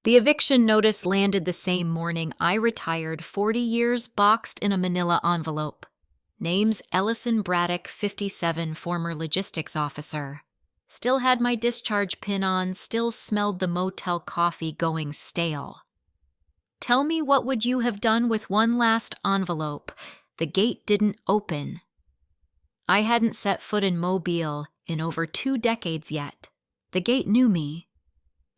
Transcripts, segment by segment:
The eviction notice landed the same morning I retired, 40 years boxed in a manila envelope. Name's Ellison Braddock, 57, former logistics officer. Still had my discharge pin on, still smelled the motel coffee going stale. Tell me, what would you have done with one last envelope? The gate didn't open. I hadn't set foot in Mobile in over 2 decades yet. The gate knew me.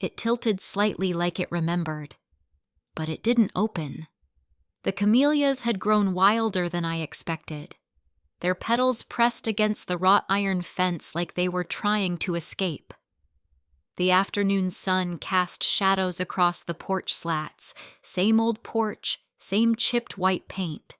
It tilted slightly like it remembered. But it didn't open. The camellias had grown wilder than I expected. Their petals pressed against the wrought iron fence like they were trying to escape. The afternoon sun cast shadows across the porch slats, same old porch, same chipped white paint.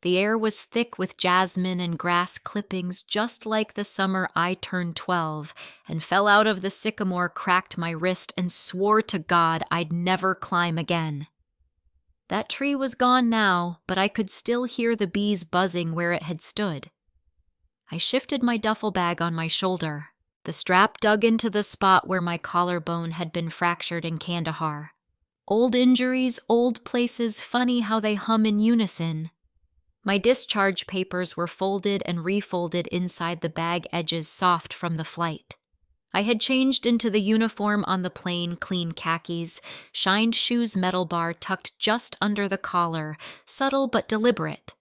The air was thick with jasmine and grass clippings, just like the summer I turned 12 and fell out of the sycamore, cracked my wrist, and swore to God I'd never climb again. That tree was gone now, but I could still hear the bees buzzing where it had stood. I shifted my duffel bag on my shoulder. The strap dug into the spot where my collarbone had been fractured in Kandahar. Old injuries, old places, funny how they hum in unison. My discharge papers were folded and refolded inside the bag edges, soft from the flight. I had changed into the uniform on the plane, clean khakis, shined shoes metal bar tucked just under the collar, subtle but deliberate.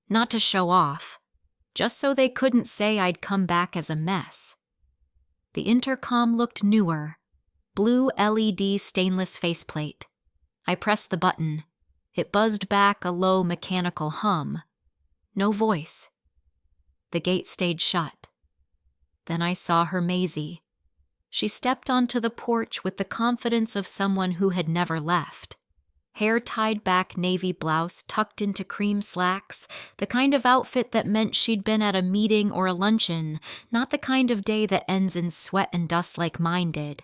Not to show off, just so they couldn't say I'd come back as a mess. The intercom looked newer, blue LED stainless faceplate. I pressed the button. It buzzed back a low mechanical hum. No voice. The gate stayed shut. Then I saw her Maisie. She stepped onto the porch with the confidence of someone who had never left. Hair tied back, navy blouse tucked into cream slacks, the kind of outfit that meant she'd been at a meeting or a luncheon, not the kind of day that ends in sweat and dust like mine did.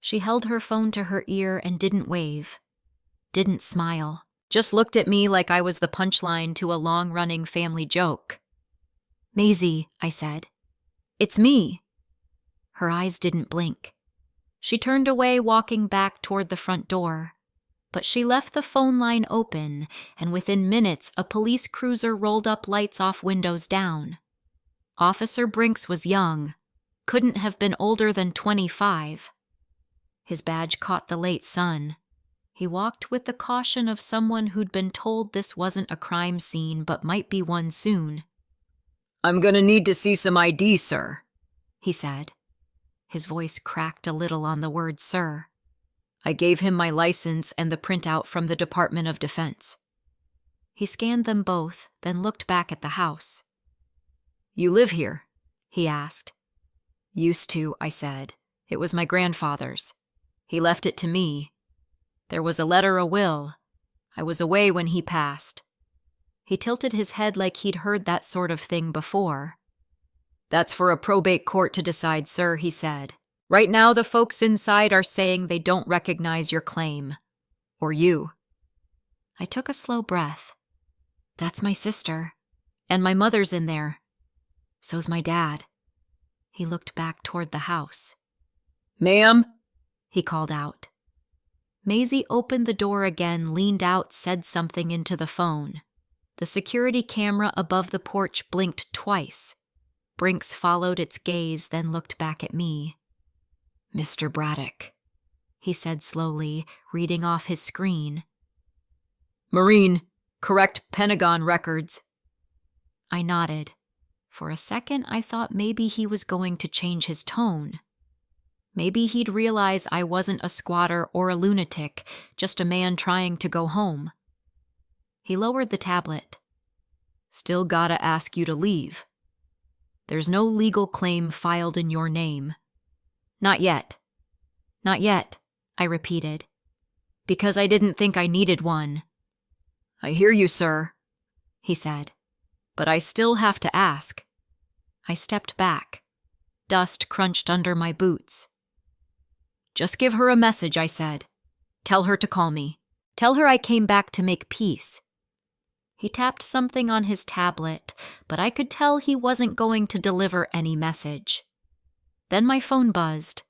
She held her phone to her ear and didn't wave, didn't smile. Just looked at me like I was the punchline to a long-running family joke. "Maisie," I said. "It's me." Her eyes didn't blink. She turned away, walking back toward the front door. But she left the phone line open, and within minutes a police cruiser rolled up, lights off, windows down. Officer Brinks was young, couldn't have been older than 25. His badge caught the late sun. He walked with the caution of someone who'd been told this wasn't a crime scene but might be one soon. "I'm gonna need to see some ID, sir," he said. His voice cracked a little on the word sir. I gave him my license and the printout from the Department of Defense. He scanned them both, then looked back at the house. "You live here?" he asked. "Used to," I said. "It was my grandfather's. He left it to me. There was a letter, a will. I was away when he passed." He tilted his head like he'd heard that sort of thing before. "That's for a probate court to decide, sir," he said. "Right now the folks inside are saying they don't recognize your claim. Or you." I took a slow breath. "That's my sister. And my mother's in there. So's my dad." He looked back toward the house. "Ma'am," he called out. Maisie opened the door again, leaned out, said something into the phone. The security camera above the porch blinked twice. Brinks followed its gaze, then looked back at me. "Mr. Braddock," he said slowly, reading off his screen. "Marine, correct Pentagon records." I nodded. For a second, I thought maybe he was going to change his tone. Maybe he'd realize I wasn't a squatter or a lunatic, just a man trying to go home. He lowered the tablet. "Still gotta ask you to leave. There's no legal claim filed in your name." "Not yet." "Not yet," I repeated, "because I didn't think I needed one." "I hear you, sir," he said, "but I still have to ask." I stepped back. Dust crunched under my boots. "Just give her a message," I said. "Tell her to call me. Tell her I came back to make peace." He tapped something on his tablet, but I could tell he wasn't going to deliver any message. Then my phone buzzed.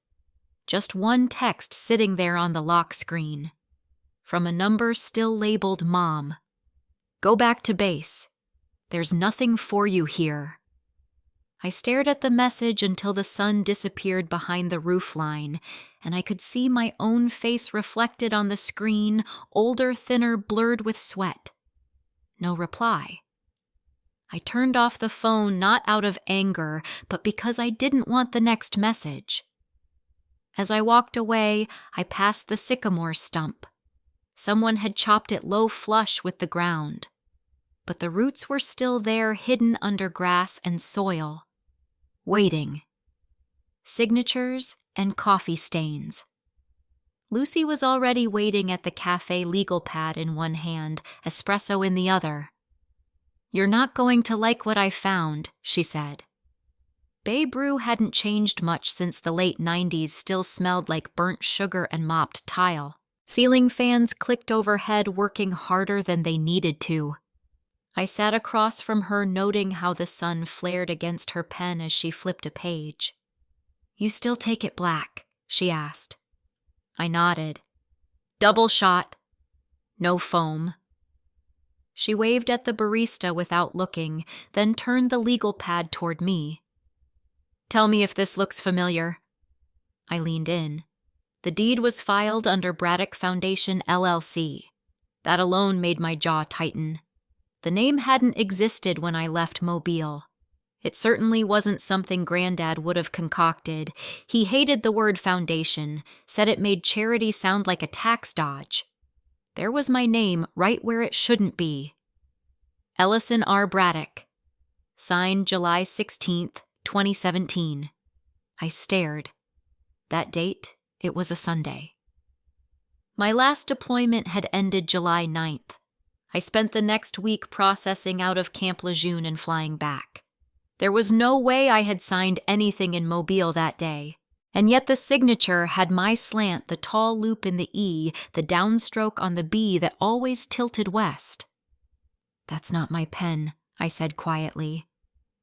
Just one text sitting there on the lock screen. From a number still labeled Mom. Go back to base. There's nothing for you here. I stared at the message until the sun disappeared behind the roofline, and I could see my own face reflected on the screen, older, thinner, blurred with sweat. No reply. I turned off the phone not out of anger, but because I didn't want the next message. As I walked away, I passed the sycamore stump. Someone had chopped it low flush with the ground, but the roots were still there, hidden under grass and soil, waiting. Signatures and coffee stains. Lucy was already waiting at the cafe legal pad in one hand, espresso in the other. "You're not going to like what I found," she said. Bay Brew hadn't changed much since the late 90s still smelled like burnt sugar and mopped tile. Ceiling fans clicked overhead, working harder than they needed to. I sat across from her, noting how the sun flared against her pen as she flipped a page. "You still take it black?" she asked. I nodded. "Double shot. No foam." She waved at the barista without looking, then turned the legal pad toward me. "Tell me if this looks familiar." I leaned in. The deed was filed under Braddock Foundation, LLC. That alone made my jaw tighten. The name hadn't existed when I left Mobile. It certainly wasn't something Granddad would have concocted. He hated the word foundation, said it made charity sound like a tax dodge. There was my name right where it shouldn't be. Ellison R. Braddock. Signed July 16th, 2017. I stared. That date, it was a Sunday. My last deployment had ended July 9th. I spent the next week processing out of Camp Lejeune and flying back. There was no way I had signed anything in Mobile that day, and yet the signature had my slant, the tall loop in the E, the downstroke on the B that always tilted west. "That's not my pen," I said quietly.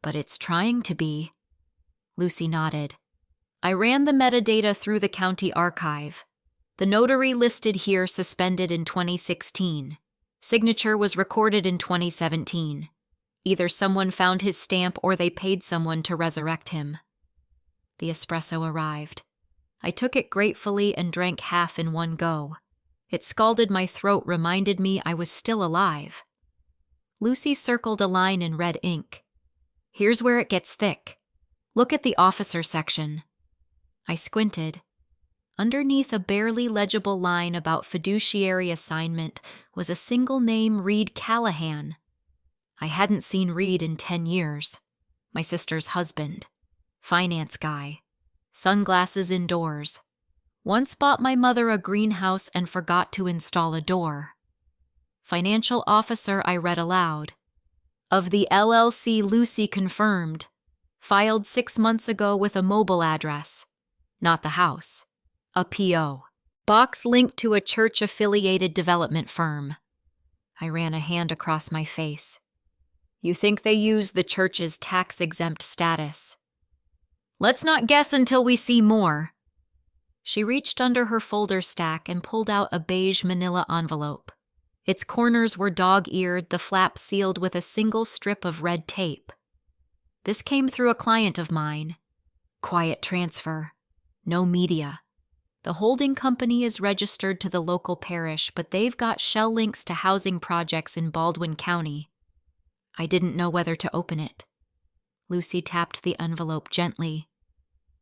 "But it's trying to be." Lucy nodded. I ran the metadata through the county archive. The notary listed here suspended in 2016. Signature was recorded in 2017. Either someone found his stamp or they paid someone to resurrect him. The espresso arrived. I took it gratefully and drank half in one go. It scalded my throat, reminded me I was still alive. Lucy circled a line in red ink. "Here's where it gets thick. Look at the officer section." I squinted. Underneath a barely legible line about fiduciary assignment was a single name, Reed Callahan. I hadn't seen Reed in 10 years. My sister's husband. Finance guy. Sunglasses indoors. Once bought my mother a greenhouse and forgot to install a door. Financial officer, I read aloud. Of the LLC Lucy confirmed. Filed 6 months ago with a mobile address. Not the house. A P.O. Box linked to a church-affiliated development firm. I ran a hand across my face. You think they use the church's tax-exempt status? Let's not guess until we see more. She reached under her folder stack and pulled out a beige manila envelope. Its corners were dog-eared, the flap sealed with a single strip of red tape. This came through a client of mine. Quiet transfer. No media. The holding company is registered to the local parish, but they've got shell links to housing projects in Baldwin County. I didn't know whether to open it. Lucy tapped the envelope gently.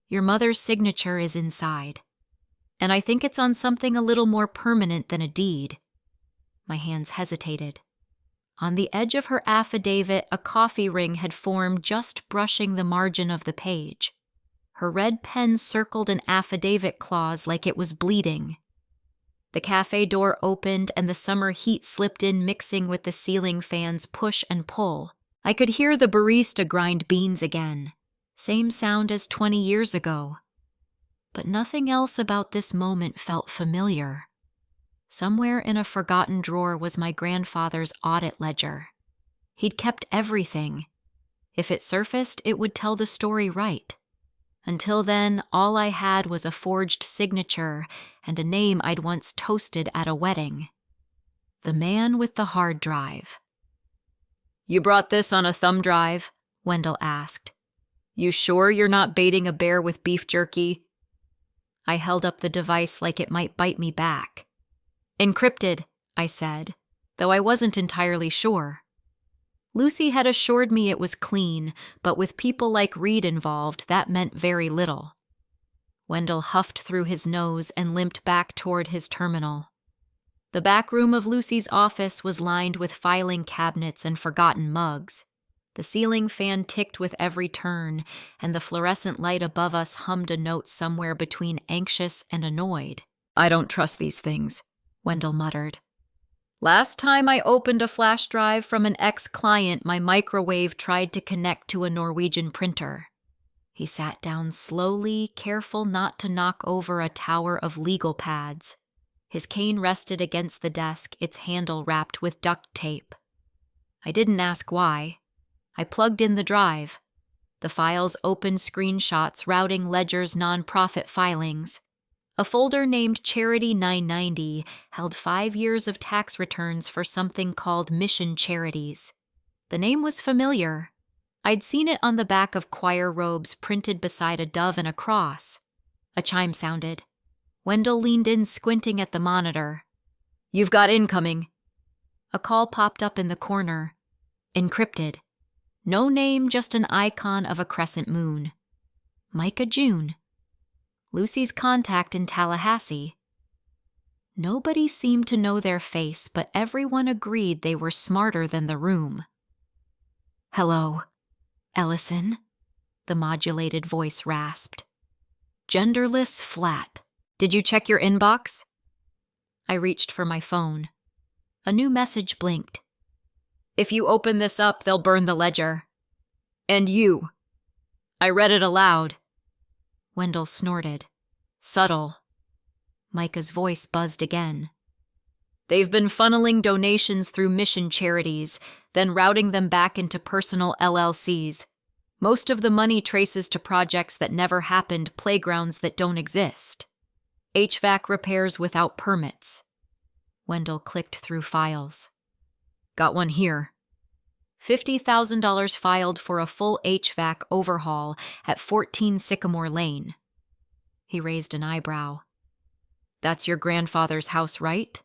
Your mother's signature is inside, and I think it's on something a little more permanent than a deed. My hands hesitated. On the edge of her affidavit, a coffee ring had formed, just brushing the margin of the page. Her red pen circled an affidavit clause like it was bleeding. The cafe door opened and the summer heat slipped in, mixing with the ceiling fan's push and pull. I could hear the barista grind beans again. Same sound as 20 years ago. But nothing else about this moment felt familiar. Somewhere in a forgotten drawer was my grandfather's audit ledger. He'd kept everything. If it surfaced, it would tell the story right. Until then, all I had was a forged signature and a name I'd once toasted at a wedding. The man with the hard drive. "You brought this on a thumb drive?" Wendell asked. "You sure you're not baiting a bear with beef jerky?" I held up the device like it might bite me back. "Encrypted," I said, though I wasn't entirely sure. Lucy had assured me it was clean, but with people like Reed involved, that meant very little. Wendell huffed through his nose and limped back toward his terminal. The back room of Lucy's office was lined with filing cabinets and forgotten mugs. The ceiling fan ticked with every turn, and the fluorescent light above us hummed a note somewhere between anxious and annoyed. "I don't trust these things," Wendell muttered. "Last time I opened a flash drive from an ex-client, my microwave tried to connect to a Norwegian printer." He sat down slowly, careful not to knock over a tower of legal pads. His cane rested against the desk, its handle wrapped with duct tape. I didn't ask why. I plugged in the drive. The files opened screenshots routing Ledger's nonprofit filings. A folder named Charity 990 held 5 years of tax returns for something called Mission Charities. The name was familiar. I'd seen it on the back of choir robes printed beside a dove and a cross. A chime sounded. Wendell leaned in, squinting at the monitor. "You've got incoming." A call popped up in the corner. Encrypted. No name, just an icon of a crescent moon. Micah June. Lucy's contact in Tallahassee. Nobody seemed to know their face, but everyone agreed they were smarter than the room. "Hello, Ellison," the modulated voice rasped. "Genderless flat. Did you check your inbox?" I reached for my phone. A new message blinked. "If you open this up, they'll burn the ledger. And you." I read it aloud. Wendell snorted. Subtle. Micah's voice buzzed again. "They've been funneling donations through Mission Charities, then routing them back into personal LLCs. Most of the money traces to projects that never happened, playgrounds that don't exist. HVAC repairs without permits." Wendell clicked through files. "Got one here. $50,000 filed for a full HVAC overhaul at 14 Sycamore Lane." He raised an eyebrow. "That's your grandfather's house, right?"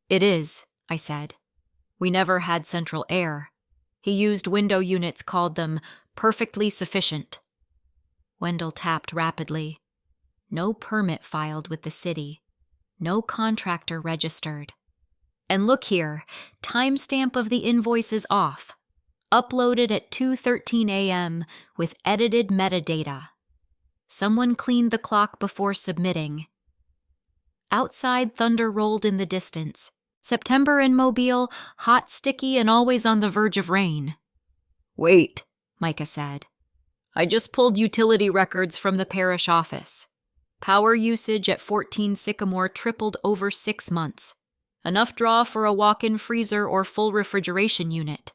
"It is," I said. "We never had central air. He used window units, called them perfectly sufficient." Wendell tapped rapidly. No permit filed with the city. No contractor registered. And look here, timestamp of the invoice is off. Uploaded at 2:13 a.m. with edited metadata. Someone cleaned the clock before submitting. Outside, thunder rolled in the distance. September in Mobile, hot, sticky, and always on the verge of rain. "Wait," Micah said. "I just pulled utility records from the parish office. Power usage at 14 Sycamore tripled over 6 months. Enough draw for a walk-in freezer or full refrigeration unit."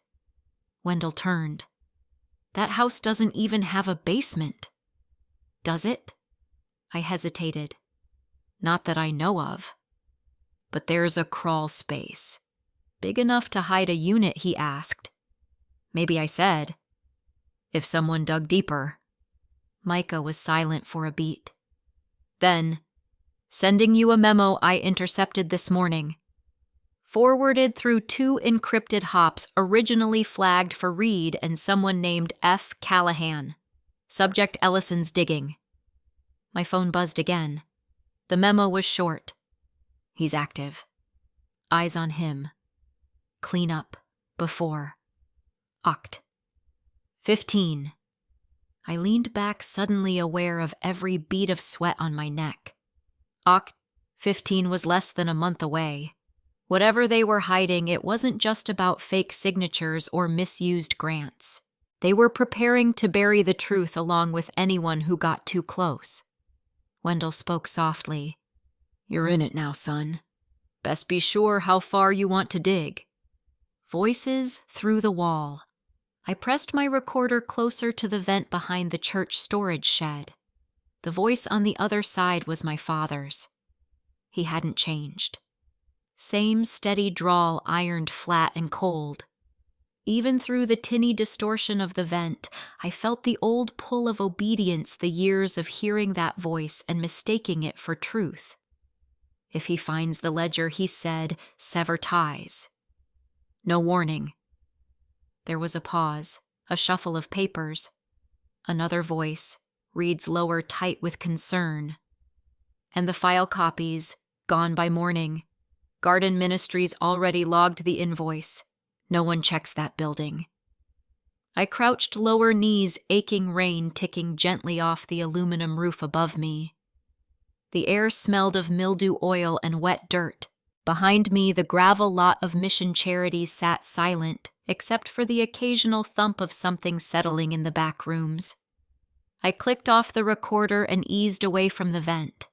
Wendell turned. "That house doesn't even have a basement." "Does it?" I hesitated. "Not that I know of." "But there's a crawl space. Big enough to hide a unit," he asked. Maybe I said, "If someone dug deeper." Micah was silent for a beat. Then, "Sending you a memo I intercepted this morning. Forwarded through 2 encrypted hops originally flagged for Reed and someone named F. Callahan. Subject Ellison's digging." My phone buzzed again. The memo was short. "He's active. Eyes on him. Clean up. Before. Oct. 15. I leaned back, suddenly aware of every bead of sweat on my neck. Oct. 15 was less than a month away. Whatever they were hiding, it wasn't just about fake signatures or misused grants. They were preparing to bury the truth along with anyone who got too close. Wendell spoke softly. "You're in it now, son. Best be sure how far you want to dig." Voices through the wall. I pressed my recorder closer to the vent behind the church storage shed. The voice on the other side was my father's. He hadn't changed. Same steady drawl, ironed flat and cold. Even through the tinny distortion of the vent, I felt the old pull of obedience, the years of hearing that voice and mistaking it for truth. If he finds the ledger, he said, sever ties. No warning. There was a pause, a shuffle of papers. Another voice, reads lower, tight with concern. And the file copies, gone by morning. Garden Ministries already logged the invoice. No one checks that building. I crouched, lower knees, aching rain ticking gently off the aluminum roof above me. The air smelled of mildew oil and wet dirt. Behind me, the gravel lot of Mission Charities sat silent, except for the occasional thump of something settling in the back rooms. I clicked off the recorder and eased away from the vent.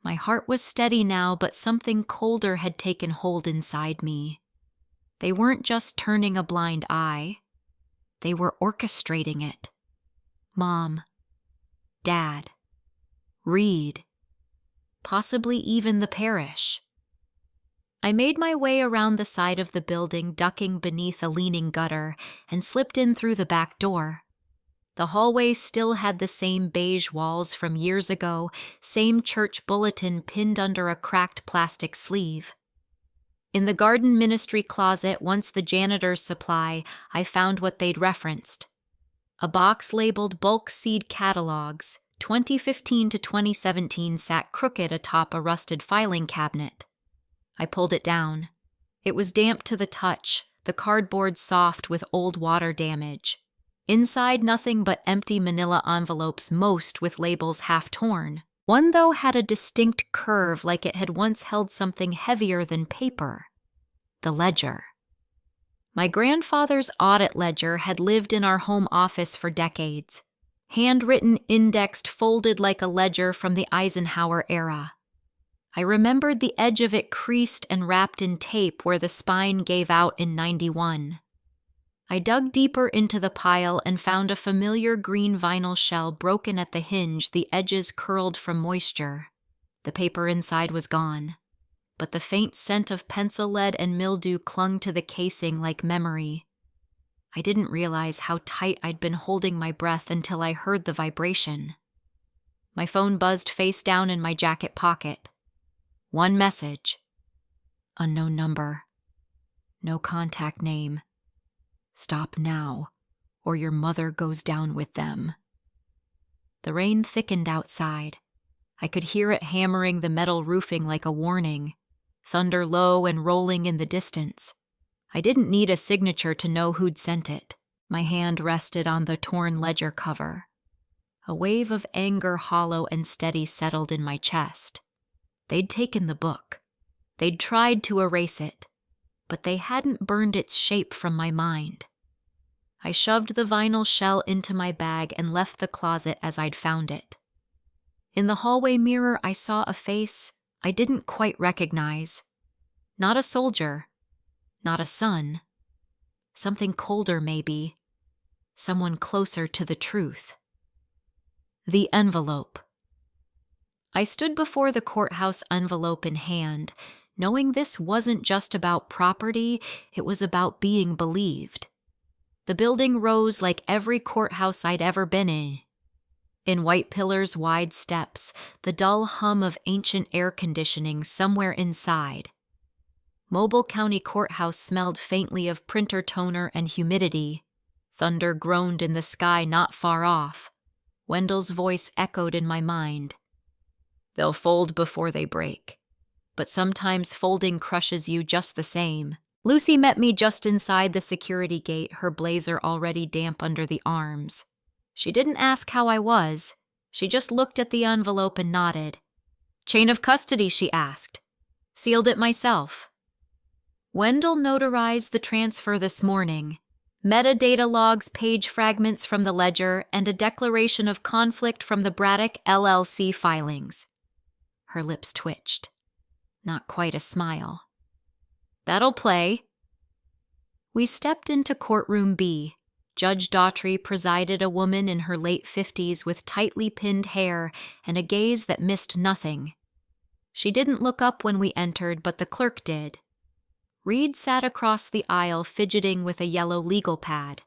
My heart was steady now, but something colder had taken hold inside me. They weren't just turning a blind eye. They were orchestrating it. Mom, Dad, Reed, possibly even the parish. I made my way around the side of the building, ducking beneath a leaning gutter, and slipped in through the back door. The hallway still had the same beige walls from years ago, same church bulletin pinned under a cracked plastic sleeve. In the garden ministry closet, once the janitor's supply, I found what they'd referenced. A box labeled bulk seed catalogs, 2015 to 2017, sat crooked atop a rusted filing cabinet. I pulled it down. It was damp to the touch, the cardboard soft with old water damage. Inside, nothing but empty manila envelopes, most with labels half torn. One, though, had a distinct curve like it had once held something heavier than paper. The ledger. My grandfather's audit ledger had lived in our home office for decades. Handwritten, indexed, folded like a ledger from the Eisenhower era. I remembered the edge of it creased and wrapped in tape where the spine gave out in 91. I dug deeper into the pile and found a familiar green vinyl shell broken at the hinge, the edges curled from moisture. The paper inside was gone, but the faint scent of pencil lead and mildew clung to the casing like memory. I didn't realize how tight I'd been holding my breath until I heard the vibration. My phone buzzed face down in my jacket pocket. One message. Unknown number. No contact name. Stop now, or your mother goes down with them. The rain thickened outside. I could hear it hammering the metal roofing like a warning, thunder low and rolling in the distance. I didn't need a signature to know who'd sent it. My hand rested on the torn ledger cover. A wave of anger, hollow and steady, settled in my chest. They'd taken the book. They'd tried to erase it, but they hadn't burned its shape from my mind. I shoved the vinyl shell into my bag and left the closet as I'd found it. In the hallway mirror, I saw a face I didn't quite recognize. Not a soldier, not a son. Something colder, maybe. Someone closer to the truth. The envelope. I stood before the courthouse, envelope in hand, knowing this wasn't just about property, it was about being believed. The building rose like every courthouse I'd ever been in. In white pillars, wide steps, the dull hum of ancient air conditioning somewhere inside. Mobile County Courthouse smelled faintly of printer toner and humidity. Thunder groaned in the sky not far off. Wendell's voice echoed in my mind. They'll fold before they break. But sometimes folding crushes you just the same. Lucy met me just inside the security gate, her blazer already damp under the arms. She didn't ask how I was. She just looked at the envelope and nodded. Chain of custody, she asked. Sealed it myself. Wendell notarized the transfer this morning. Metadata logs, page fragments from the ledger, and a declaration of conflict from the Braddock LLC filings. Her lips twitched. Not quite a smile. That'll play. We stepped into courtroom B. Judge Daughtry presided, a woman in her late 50s with tightly pinned hair and a gaze that missed nothing. She didn't look up when we entered, but the clerk did. Reed sat across the aisle fidgeting with a yellow legal pad.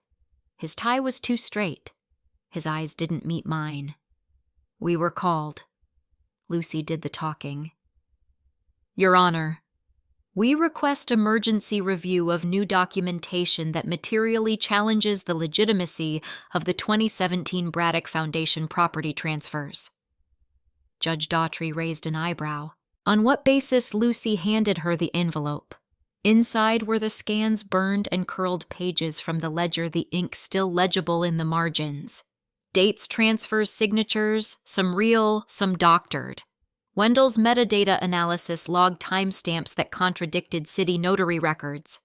His tie was too straight. His eyes didn't meet mine. We were called. Lucy did the talking. Your Honor, we request emergency review of new documentation that materially challenges the legitimacy of the 2017 Braddock Foundation property transfers. Judge Daughtry raised an eyebrow. On what basis? Lucy handed her the envelope. Inside were the scans, burned and curled pages from the ledger, the ink still legible in the margins. Dates, transfers, signatures, some real, some doctored. Wendell's metadata analysis logged timestamps that contradicted city notary records.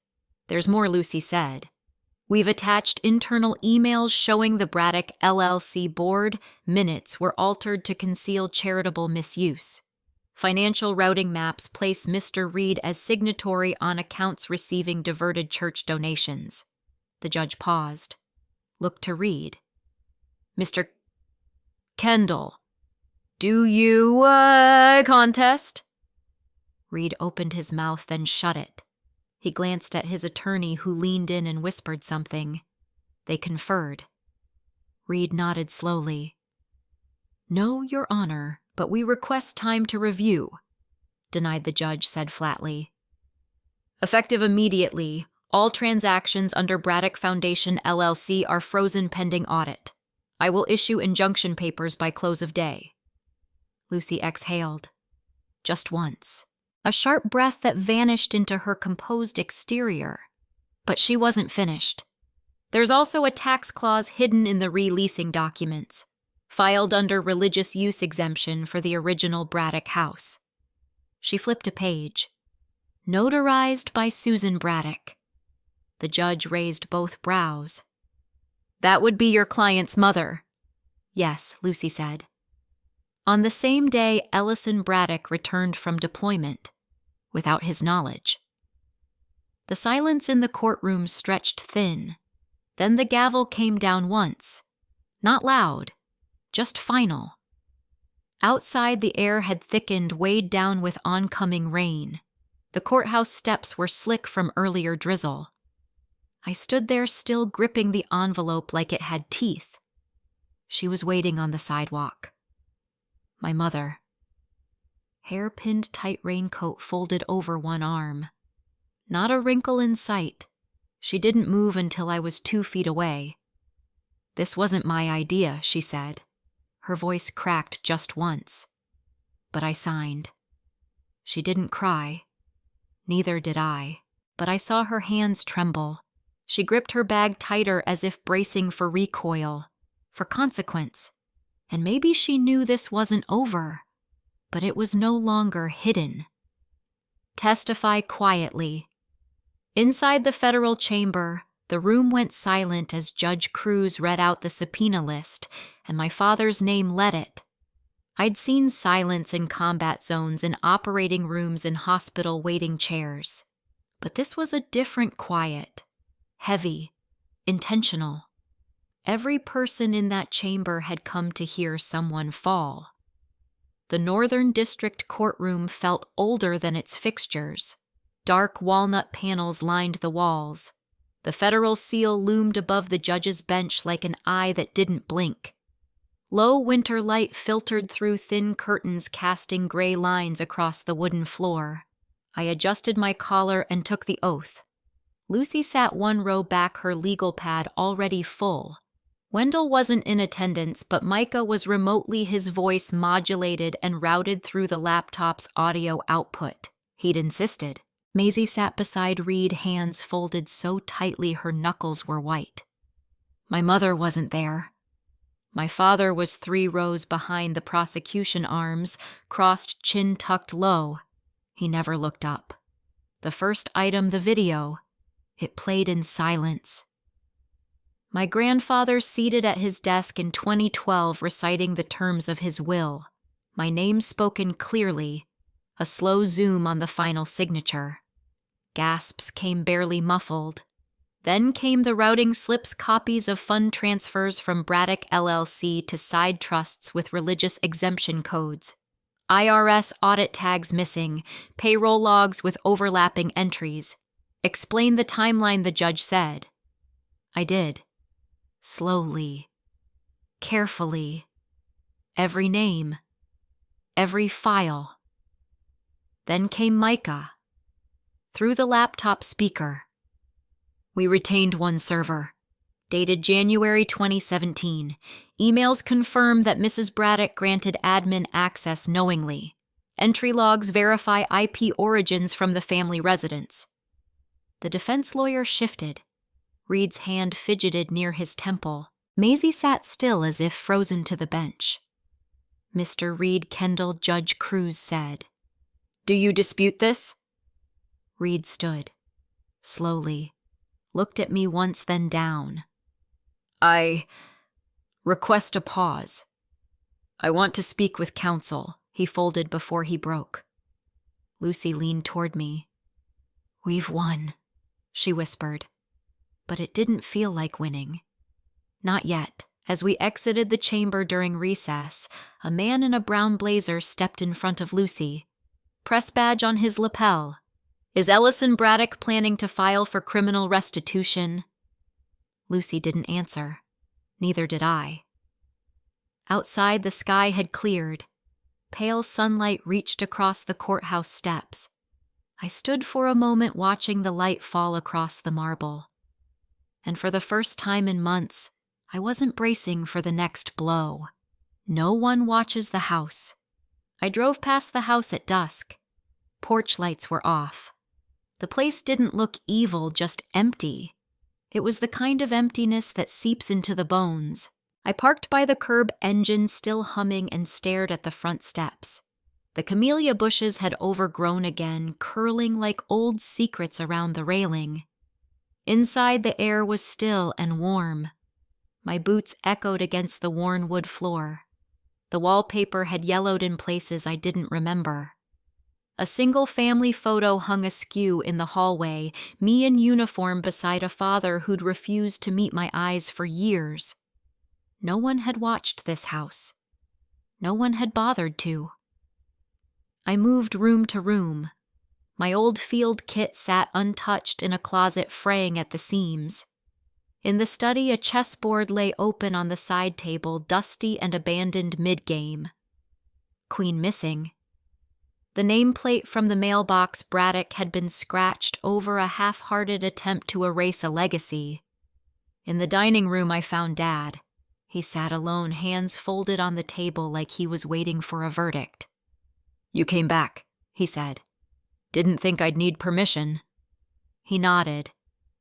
There's more, Lucy said. We've attached internal emails showing the Braddock LLC board minutes were altered to conceal charitable misuse. Financial routing maps place Mr. Reed as signatory on accounts receiving diverted church donations. The judge paused, looked to Reed. Mr. Kendall, do you, contest? Reed opened his mouth, then shut it. He glanced at his attorney, who leaned in and whispered something. They conferred. Reed nodded slowly. No, Your Honor, but we request time to review, denied the judge said flatly. Effective immediately, all transactions under Braddock Foundation LLC are frozen pending audit. I will issue injunction papers by close of day. Lucy exhaled. Just once. A sharp breath that vanished into her composed exterior. But she wasn't finished. There's also a tax clause hidden in the releasing documents, filed under religious use exemption for the original Braddock house. She flipped a page. Notarized by Susan Braddock. The judge raised both brows. That would be your client's mother. Yes, Lucy said. On the same day, Ellison Braddock returned from deployment, without his knowledge. The silence in the courtroom stretched thin. Then the gavel came down once. Not loud, just final. Outside, the air had thickened, weighed down with oncoming rain. The courthouse steps were slick from earlier drizzle. I stood there still, gripping the envelope like it had teeth. She was waiting on the sidewalk. My mother. Hair-pinned tight raincoat folded over one arm. Not a wrinkle in sight. She didn't move until I was 2 feet away. This wasn't my idea, she said. Her voice cracked just once. But I signed. She didn't cry. Neither did I. But I saw her hands tremble. She gripped her bag tighter, as if bracing for recoil, for consequence. And maybe she knew this wasn't over, but it was no longer hidden. Testify quietly. Inside the federal chamber, the room went silent as Judge Cruz read out the subpoena list, and my father's name led it. I'd seen silence in combat zones, in operating rooms, in hospital waiting chairs. But this was a different quiet. Heavy, intentional. Every person in that chamber had come to hear someone fall. The Northern District courtroom felt older than its fixtures. Dark walnut panels lined the walls. The federal seal loomed above the judge's bench like an eye that didn't blink. Low winter light filtered through thin curtains, casting gray lines across the wooden floor. I adjusted my collar and took the oath. Lucy sat 1 row back, her legal pad already full. Wendell wasn't in attendance, but Micah was remotely, his voice modulated and routed through the laptop's audio output. He'd insisted. Maisie sat beside Reed, hands folded so tightly her knuckles were white. My mother wasn't there. My father was 3 rows behind the prosecution arms, crossed, chin tucked low. He never looked up. The first item, the video, it played in silence. My grandfather seated at his desk in 2012 reciting the terms of his will. My name spoken clearly, a slow zoom on the final signature. Gasps came barely muffled. Then came the routing slips, copies of fund transfers from Braddock LLC to side trusts with religious exemption codes. IRS audit tags missing, payroll logs with overlapping entries. Explain the timeline, the judge said. I did. Slowly. Carefully. Every name. Every file. Then came Micah. Through the laptop speaker. We retained one server. Dated January 2017. Emails confirm that Mrs. Braddock granted admin access knowingly. Entry logs verify IP origins from the family residence. The defense lawyer shifted. Reed's hand fidgeted near his temple. Maisie sat still as if frozen to the bench. Mr. Reed Kendall, Judge Cruz said, "Do you dispute this?" Reed stood, slowly, looked at me once, then down. I request a pause. I want to speak with counsel, he folded before he broke. Lucy leaned toward me. We've won, she whispered, but it didn't feel like winning. Not yet. As we exited the chamber during recess, a man in a brown blazer stepped in front of Lucy. Press badge on his lapel. Is Ellison Braddock planning to file for criminal restitution? Lucy didn't answer. Neither did I. Outside, the sky had cleared. Pale sunlight reached across the courthouse steps. I stood for a moment watching the light fall across the marble. And for the first time in months, I wasn't bracing for the next blow. No one watches the house. I drove past the house at dusk. Porch lights were off. The place didn't look evil, just empty. It was the kind of emptiness that seeps into the bones. I parked by the curb, engine still humming, and stared at the front steps. The camellia bushes had overgrown again, curling like old secrets around the railing. Inside, the air was still and warm. My boots echoed against the worn wood floor. The wallpaper had yellowed in places I didn't remember. A single family photo hung askew in the hallway, me in uniform beside a father who'd refused to meet my eyes for years. No one had watched this house. No one had bothered to. I moved room to room. My old field kit sat untouched in a closet, fraying at the seams. In the study, a chessboard lay open on the side table, dusty and abandoned mid-game. Queen missing. The nameplate from the mailbox Braddock had been scratched over a half-hearted attempt to erase a legacy. In the dining room, I found Dad. He sat alone, hands folded on the table like he was waiting for a verdict. You came back, he said. Didn't think I'd need permission. He nodded,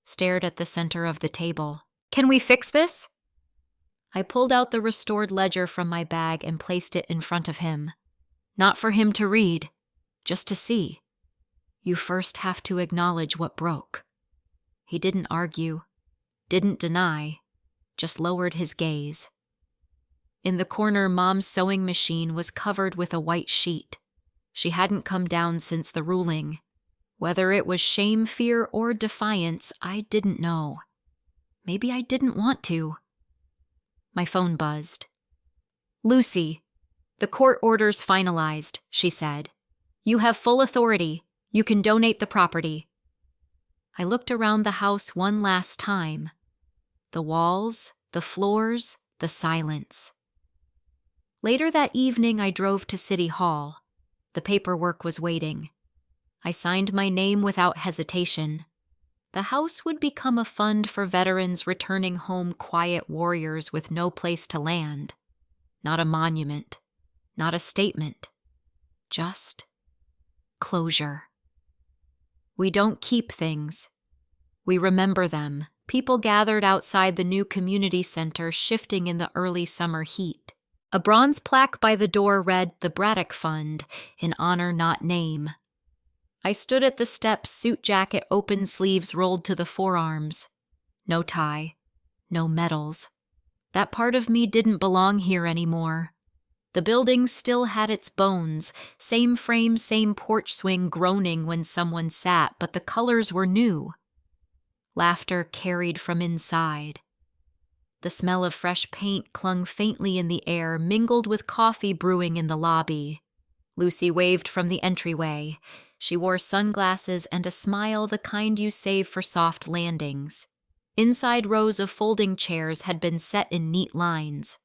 stared at the center of the table. Can we fix this? I pulled out the restored ledger from my bag and placed it in front of him. Not for him to read, just to see. You first have to acknowledge what broke. He didn't argue, didn't deny, just lowered his gaze. In the corner, Mom's sewing machine was covered with a white sheet. She hadn't come down since the ruling. Whether it was shame, fear, or defiance, I didn't know. Maybe I didn't want to. My phone buzzed. Lucy, the court order's finalized, she said. You have full authority. You can donate the property. I looked around the house one last time. The walls, the floors, the silence. Later that evening, I drove to City Hall. The paperwork was waiting. I signed my name without hesitation. The house would become a fund for veterans returning home, quiet warriors with no place to land. Not a monument, not a statement, just closure. We don't keep things. We remember them. People gathered outside the new community center, shifting in the early summer heat. A bronze plaque by the door read, "The Braddock Fund, in honor not name." I stood at the steps, suit jacket, open sleeves rolled to the forearms. No tie, no medals. That part of me didn't belong here anymore. The building still had its bones, same frame, same porch swing groaning when someone sat, but the colors were new. Laughter carried from inside. The smell of fresh paint clung faintly in the air, mingled with coffee brewing in the lobby. Lucy waved from the entryway. She wore sunglasses and a smile the kind you save for soft landings. Inside rows of folding chairs had been set in neat lines.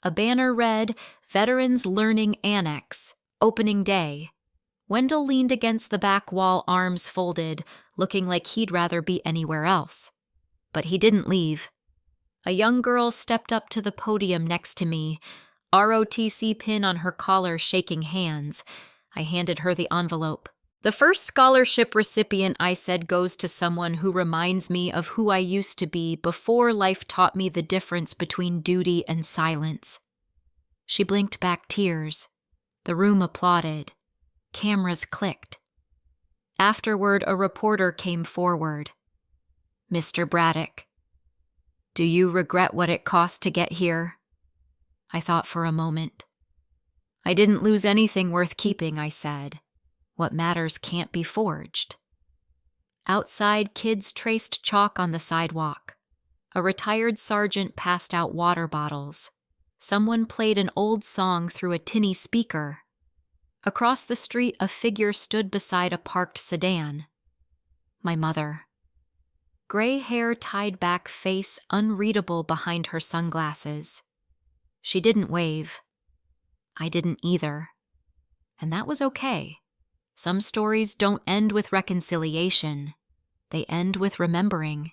A banner read, Veterans Learning Annex, Opening Day. Wendell leaned against the back wall, arms folded, looking like he'd rather be anywhere else. But he didn't leave. A young girl stepped up to the podium next to me, ROTC pin on her collar, shaking hands. I handed her the envelope. The first scholarship recipient, I said, goes to someone who reminds me of who I used to be before life taught me the difference between duty and silence. She blinked back tears. The room applauded. Cameras clicked. Afterward, a reporter came forward. Mr. Braddock, do you regret what it cost to get here? I thought for a moment. I didn't lose anything worth keeping, I said. What matters can't be forged. Outside, kids traced chalk on the sidewalk. A retired sergeant passed out water bottles. Someone played an old song through a tinny speaker. Across the street, a figure stood beside a parked sedan. My mother. Gray hair tied back, face unreadable behind her sunglasses. She didn't wave. I didn't either. And that was okay. Some stories don't end with reconciliation. They end with remembering.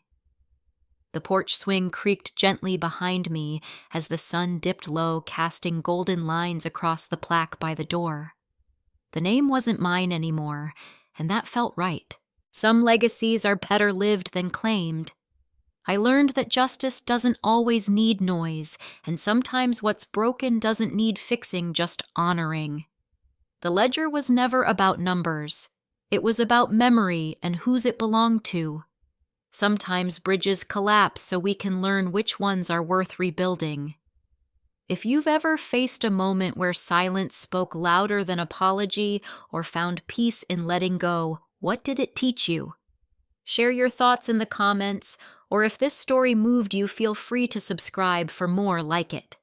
The porch swing creaked gently behind me as the sun dipped low, casting golden lines across the plaque by the door. The name wasn't mine anymore, and that felt right. Some legacies are better lived than claimed. I learned that justice doesn't always need noise, and sometimes what's broken doesn't need fixing, just honoring. The ledger was never about numbers. It was about memory and whose it belonged to. Sometimes bridges collapse so we can learn which ones are worth rebuilding. If you've ever faced a moment where silence spoke louder than apology or found peace in letting go, what did it teach you? Share your thoughts in the comments, or if this story moved you, feel free to subscribe for more like it.